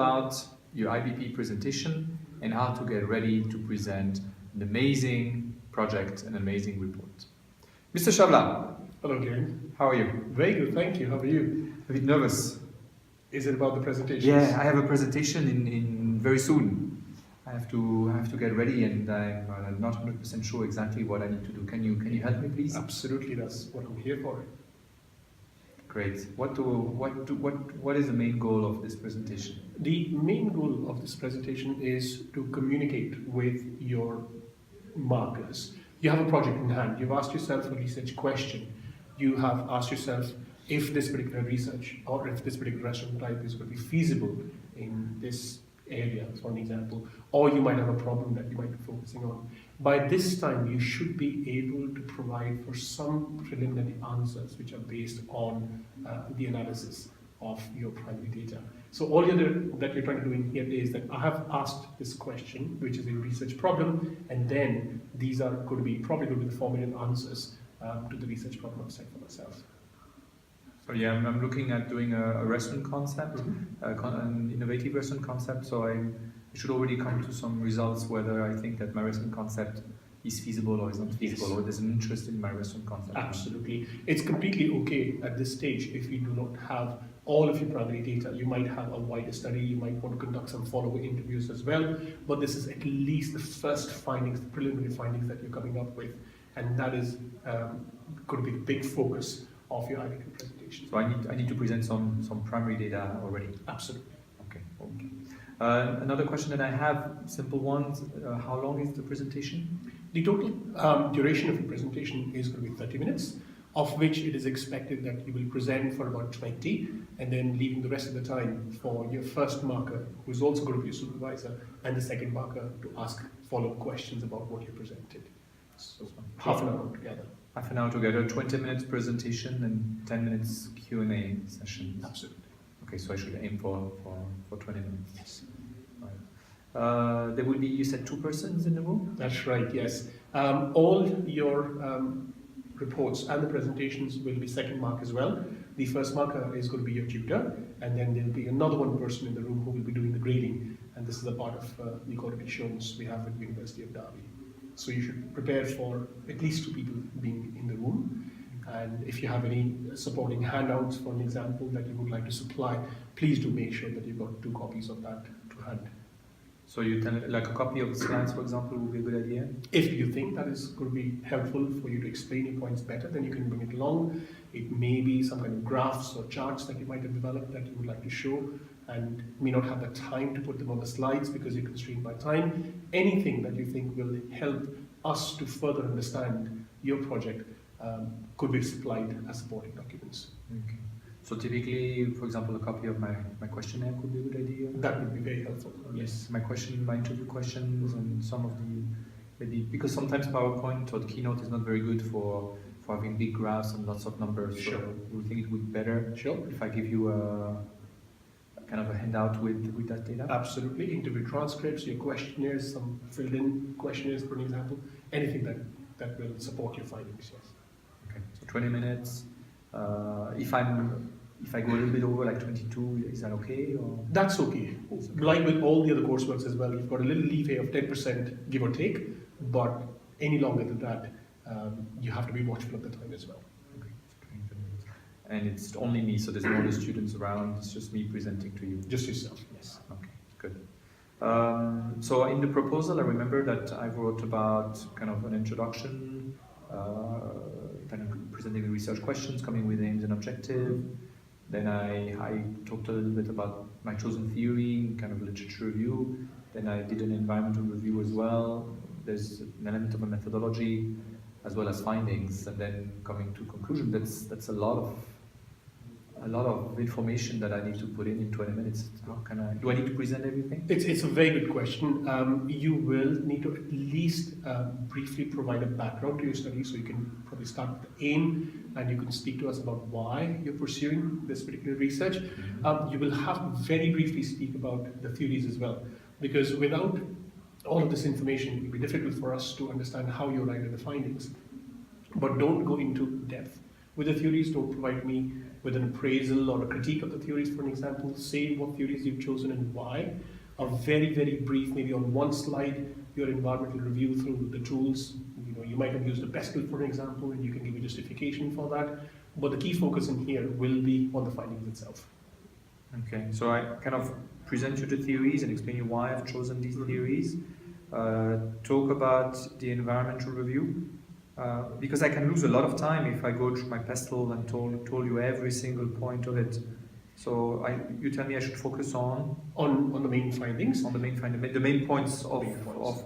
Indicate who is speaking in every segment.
Speaker 1: about your IBP presentation and how to get ready to present an amazing project, an amazing report. Mr. Chavla.
Speaker 2: Hello, James.
Speaker 1: How are you?
Speaker 2: Very good, thank you. How are you?
Speaker 1: A bit nervous.
Speaker 2: Is it about the presentation?
Speaker 1: Yeah, I have a presentation in very soon. I have to get ready, and I'm not 100% sure exactly what I need to do. Can you help me, please?
Speaker 2: Absolutely, that's what I'm here for.
Speaker 1: Great. What is the main goal of this presentation?
Speaker 2: The main goal of this presentation is to communicate with your markers. You have a project in hand. You've asked yourself a research question. You have asked yourself if this particular research or if this particular restaurant type is going to be feasible in this area, for an example, or you might have a problem that you might be focusing on. By this time, you should be able to provide for some preliminary answers which are based on the analysis of your primary data. So all that you're trying to do in here is that I have asked this question, which is a research problem, and then these are going to be probably going to be the formulated answers to the research problem I've set for myself.
Speaker 1: So yeah, I'm looking at doing a restaurant concept, an innovative restaurant concept. So I should already come to some results whether I think that my restaurant concept is feasible or is not feasible, or there's an interest in my restaurant concept.
Speaker 2: Absolutely. It's completely okay at this stage if you do not have all of your primary data. You might have a wider study, you might want to conduct some follow-up interviews as well, but this is at least the first findings, the preliminary findings that you're coming up with, and that is going to be the big focus of your IBP presentation.
Speaker 1: So I need to present some primary data already.
Speaker 2: Absolutely.
Speaker 1: Okay. Another question that I have, simple ones. How long is the presentation?
Speaker 2: The total duration of the presentation is going to be 30 minutes, of which it is expected that you will present for about 20, and then leaving the rest of the time for your first marker, who is also going to be a supervisor, and the second marker to ask follow-up questions about what you presented. So half an hour together.
Speaker 1: Half an hour together, 20 minutes presentation and 10 minutes Q&A session.
Speaker 2: Absolutely.
Speaker 1: Okay, so I should aim for 20 minutes.
Speaker 2: Yes.
Speaker 1: Right. There will be, you said, 2 persons in the room?
Speaker 2: That's right, yes. All your reports and the presentations will be second mark as well. The first marker is going to be your tutor, and then there will be another one person in the room who will be doing the grading, and this is a part of the quality assurance we have at the University of Derby. So you should prepare for at least 2 people being in the room. And if you have any supporting handouts, for an example, that you would like to supply, please do make sure that you've got 2 copies of that to hand.
Speaker 1: So you tell, like a copy of the slides, for example, would be a good idea?
Speaker 2: If you think that is going to be helpful for you to explain your points better, then you can bring it along. It may be some kind of graphs or charts that you might have developed that you would like to show, and may not have the time to put them on the slides because you're constrained by time. Anything that you think will help us to further understand your project could be supplied as supporting documents.
Speaker 1: Okay. So typically, for example, a copy of my questionnaire could be a good idea?
Speaker 2: That would be very helpful, yes.
Speaker 1: My interview questions, and some of the, maybe, because sometimes PowerPoint or the Keynote is not very good for having big graphs and lots of numbers.
Speaker 2: Sure.
Speaker 1: So we think it would be better if I give you a kind of a handout with that data?
Speaker 2: Absolutely. Interview transcripts, your questionnaires, some filled in questionnaires, for an example, anything that will support your findings, yes.
Speaker 1: Okay, so 20 minutes. If I go a little bit over, like 22, is that okay? Or?
Speaker 2: That's okay. Like with all the other courseworks as well, you've got a little leeway of 10%, give or take, but any longer than that, you have to be watchful of the time as well.
Speaker 1: Okay, so 20 minutes. And it's only me, so there's no other students around, it's just me presenting to you?
Speaker 2: Just yourself, yes.
Speaker 1: Okay, good. So in the proposal, I remember that I wrote about kind of an introduction, kind of presenting the research questions, coming with aims and objective. Then I talked a little bit about my chosen theory, kind of literature review. Then I did an environmental review as well. There's an element of a methodology as well as findings, and then coming to conclusion. That's a lot of information that I need to put in 20 minutes. How can I? Do I need to present everything?
Speaker 2: It's a very good question. You will need to at least briefly provide a background to your study, so you can probably start with the aim, and you can speak to us about why you're pursuing this particular research. You will have to very briefly speak about the theories as well, because without all of this information, it will be difficult for us to understand how you arrived at the findings. But don't go into depth. with the theories. Don't provide me with an appraisal or a critique of the theories, for an example. Say what theories you've chosen and why. A very, very brief, maybe on one slide, your environmental review through the tools. You might have used a pestle, for example, and you can give a justification for that. But the key focus in here will be on the findings itself.
Speaker 1: Okay, so I kind of present you the theories and explain you why I've chosen these theories. Talk about the environmental review, because I can lose a lot of time if I go through my pestle and told you every single point of it. So you tell me I should focus on
Speaker 2: the main findings.
Speaker 1: On the main points of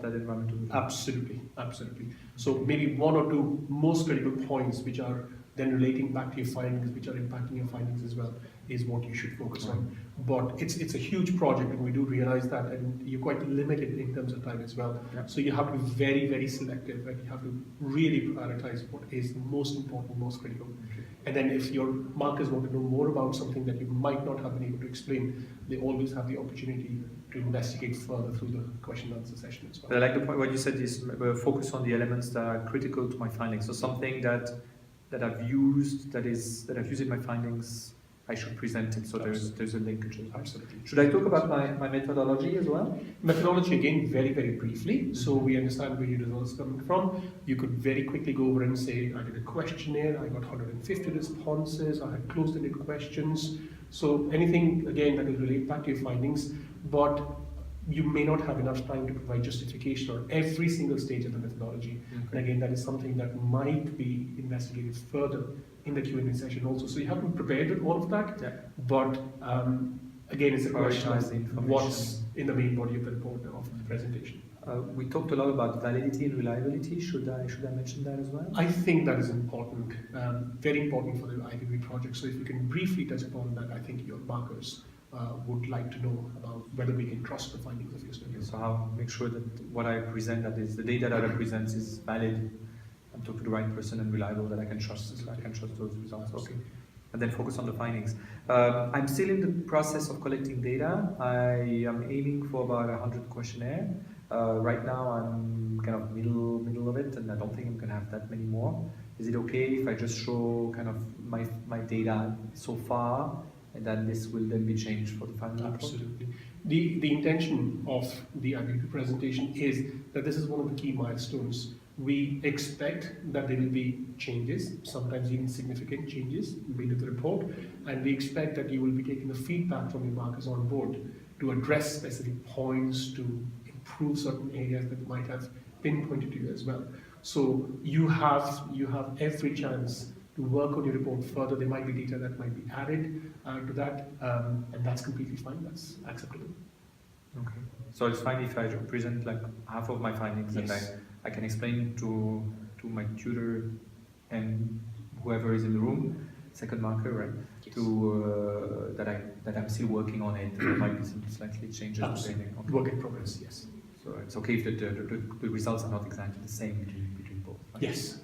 Speaker 1: that environmental review.
Speaker 2: Absolutely. So maybe one or two most critical points which are then relating back to your findings, which are impacting your findings as well, is what you should focus on. But it's a huge project, and we do realize that, and you're quite limited in terms of time as well.
Speaker 1: Yeah.
Speaker 2: So you have to be very, very selective, and you have to really prioritize what is most important, most critical.
Speaker 1: Okay.
Speaker 2: And then if your markers want to know more about something that you might not have been able to explain, they always have the opportunity to investigate further through the question and answer session as well.
Speaker 1: But I like the point what you said is focus on the elements that are critical to my findings. So something that I've used in my findings, I should present it. So there's a linkage.
Speaker 2: Absolutely.
Speaker 1: Should I talk about my methodology as well?
Speaker 2: Methodology, again, very, very briefly. So we understand where your results are coming from. You could very quickly go over and say, I did a questionnaire, I got 150 responses, I had closed-ended questions. So anything, again, that will relate back to your findings, but you may not have enough time to provide justification on every single stage of the methodology.
Speaker 1: Okay.
Speaker 2: And again, that is something that might be investigated further in the Q&A session also. So you have to be prepared with all of that.
Speaker 1: Yeah.
Speaker 2: But again, it's a question
Speaker 1: Prioritize the
Speaker 2: of
Speaker 1: information.
Speaker 2: what's in the main body of the report of the presentation.
Speaker 1: We talked a lot about validity and reliability. Should I mention that as well?
Speaker 2: I think that is important, very important for the IBP project. So if you can briefly touch upon that, I think your markers would like to know about whether we can trust the findings of your study.
Speaker 1: So how make sure that what I present, that is the data that I present, is valid and talk to the right person and reliable, that I can trust. I can trust those results. Okay. And then focus on the findings. I'm still in the process of collecting data. I am aiming for about 100 questionnaire. Right now I'm kind of middle of it, and I don't think I'm gonna have that many more. Is it okay if I just show kind of my data so far, and then this will then be changed for the final report?
Speaker 2: Absolutely. The intention of the IBP presentation is that this is one of the key milestones. We expect that there will be changes, sometimes even significant changes made to the report, and we expect that you will be taking the feedback from your markers on board to address specific points, to improve certain areas that might have been pointed to you as well. So you have every chance to work on your report further. There might be data that might be added to that, and that's completely fine. That's acceptable.
Speaker 1: Okay. So it's fine if I present like half of my findings,
Speaker 2: Yes.
Speaker 1: and I can explain to my tutor and whoever is in the room, second marker, right?
Speaker 2: Yes.
Speaker 1: To that I'm still working on it. There might be some slightly changes.
Speaker 2: Absolutely.
Speaker 1: Okay.
Speaker 2: Work in progress, yes.
Speaker 1: So it's okay if the results are not exactly the same between both. Right?
Speaker 2: Yes.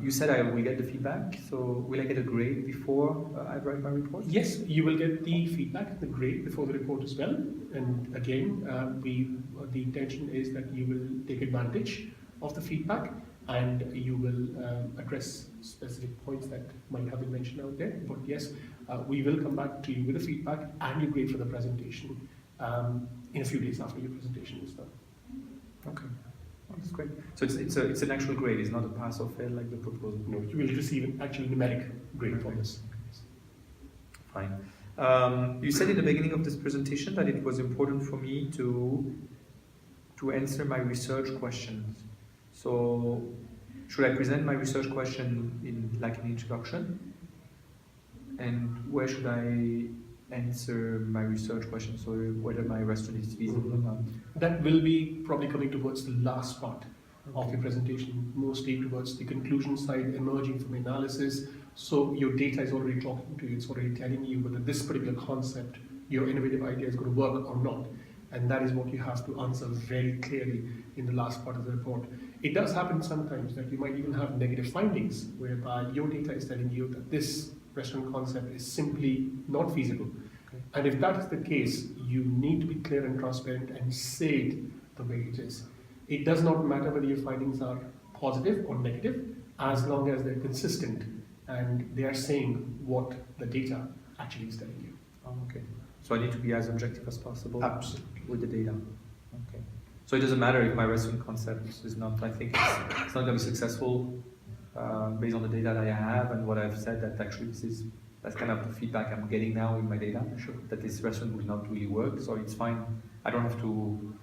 Speaker 1: You said I will get the feedback, so will I get a grade before I write my report?
Speaker 2: Yes, you will get the feedback, the grade before the report as well. And again, the intention is that you will take advantage of the feedback, and you will address specific points that might have been mentioned out there. But yes, we will come back to you with the feedback and your grade for the presentation in a few days after your presentation is done.
Speaker 1: Okay. Oh, that's great. So it's an actual grade. It's not a pass or fail like the proposal.
Speaker 2: No, you will receive an actual numeric grade for this.
Speaker 1: Fine. You said in the beginning of this presentation that it was important for me to answer my research questions. So should I present my research question in like an introduction? And where should I answer my research question? So whether my restaurant is feasible or not?
Speaker 2: That will be probably coming towards the last part of your presentation, mostly towards the conclusion side, emerging from analysis. So your data is already talking to you, it's already telling you whether this particular concept, your innovative idea is going to work or not. And that is what you have to answer very clearly in the last part of the report. It does happen sometimes that you might even have negative findings, whereby your data is telling you that this restaurant concept is simply not feasible.
Speaker 1: Okay.
Speaker 2: And if that is the case, you need to be clear and transparent and say it the way it is. It does not matter whether your findings are positive or negative. as long as they're consistent and they are saying what the data actually is telling you.
Speaker 1: Oh, okay. So I need to be as objective as possible
Speaker 2: Absolutely.
Speaker 1: with the data. Okay. So it doesn't matter if my restaurant concept is not, I think it's not going to be successful based on the data that I have and what I've said, that actually that's kind of the feedback I'm getting now in my data,
Speaker 2: Sure.
Speaker 1: that this restaurant will not really work. So it's fine. I don't have to,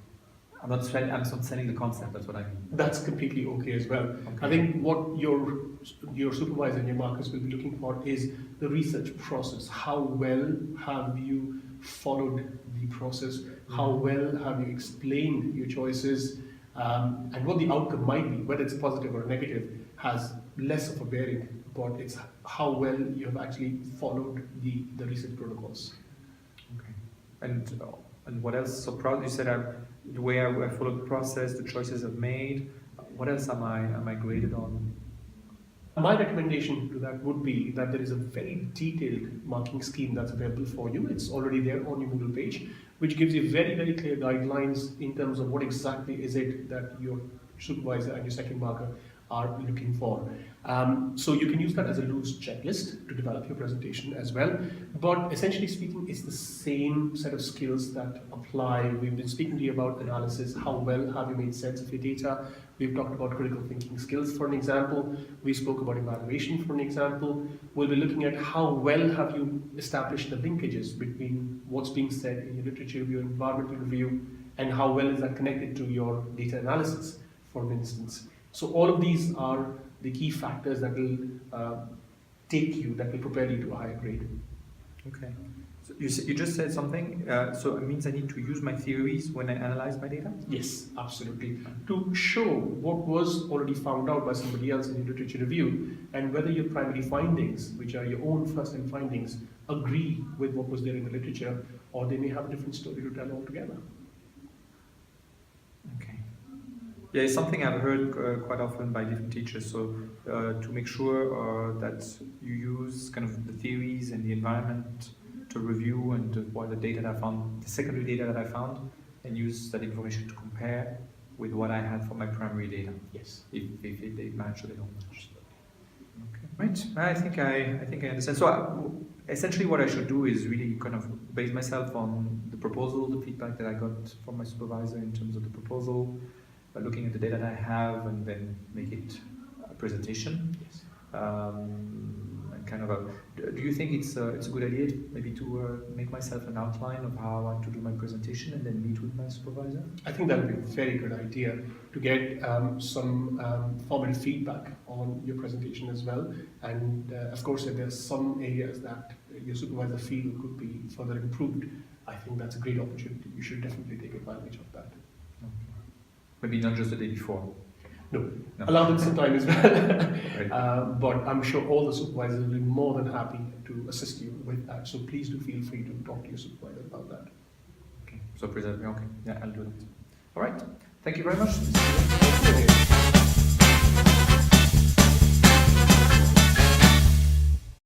Speaker 1: I'm not selling the concept, that's what I mean.
Speaker 2: That's completely okay as well.
Speaker 1: Okay.
Speaker 2: I think what your supervisor and your markers will be looking for is the research process. How well have you followed the process? How well have you explained your choices? And what the outcome might be, whether it's positive or negative, has less of a bearing, but it's how well you have actually followed the research protocols.
Speaker 1: Okay. And what else? So you said the way I followed the process, the choices I've made. What else am I graded on?
Speaker 2: My recommendation to that would be that there is a very detailed marking scheme that's available for you. It's already there on your Moodle page, which gives you very, very clear guidelines in terms of what exactly is it that your supervisor and your second marker are looking for. So you can use that as a loose checklist to develop your presentation as well. But essentially speaking, it's the same set of skills that apply. We've been speaking to you about analysis. How well have you made sense of your data? We've talked about critical thinking skills, for an example. We spoke about evaluation, for an example. We'll be looking at how well have you established the linkages between what's being said in your literature review, environmental review, and how well is that connected to your data analysis, for instance. So all of these are the key factors that will that will propel you to a higher grade.
Speaker 1: Okay. So you just said something, so it means I need to use my theories when I analyze my data?
Speaker 2: Yes, absolutely. To show what was already found out by somebody else in your literature review, and whether your primary findings, which are your own first-hand findings, agree with what was there in the literature, or they may have a different story to tell altogether.
Speaker 1: Okay. Yeah, it's something I've heard quite often by different teachers. So to make sure that you use kind of the theories and the environment to review and what the data that I found, the secondary data that I found, and use that information to compare with what I had for my primary data.
Speaker 2: Yes.
Speaker 1: If they match or they don't match. Okay. Right. I think I understand. So essentially, what I should do is really kind of base myself on the proposal, the feedback that I got from my supervisor in terms of the proposal, by looking at the data that I have, and then make it a presentation.
Speaker 2: Yes.
Speaker 1: And kind of do you think it's a good idea maybe to make myself an outline of how I want to do my presentation and then meet with my supervisor?
Speaker 2: I think that would be a very good idea to get some formal feedback on your presentation as well. And of course, if there's some areas that your supervisor feel could be further improved, I think that's a great opportunity. You should definitely take advantage of that.
Speaker 1: Okay. Maybe not just the day before.
Speaker 2: No.
Speaker 1: No.
Speaker 2: Allow them some time as well.
Speaker 1: Right.
Speaker 2: But I'm sure all the supervisors will be more than happy to assist you with that. So please do feel free to talk to your supervisor about that.
Speaker 1: Okay. So present. Okay. Yeah, I'll do that. All right. Thank you very much.
Speaker 2: Thank you.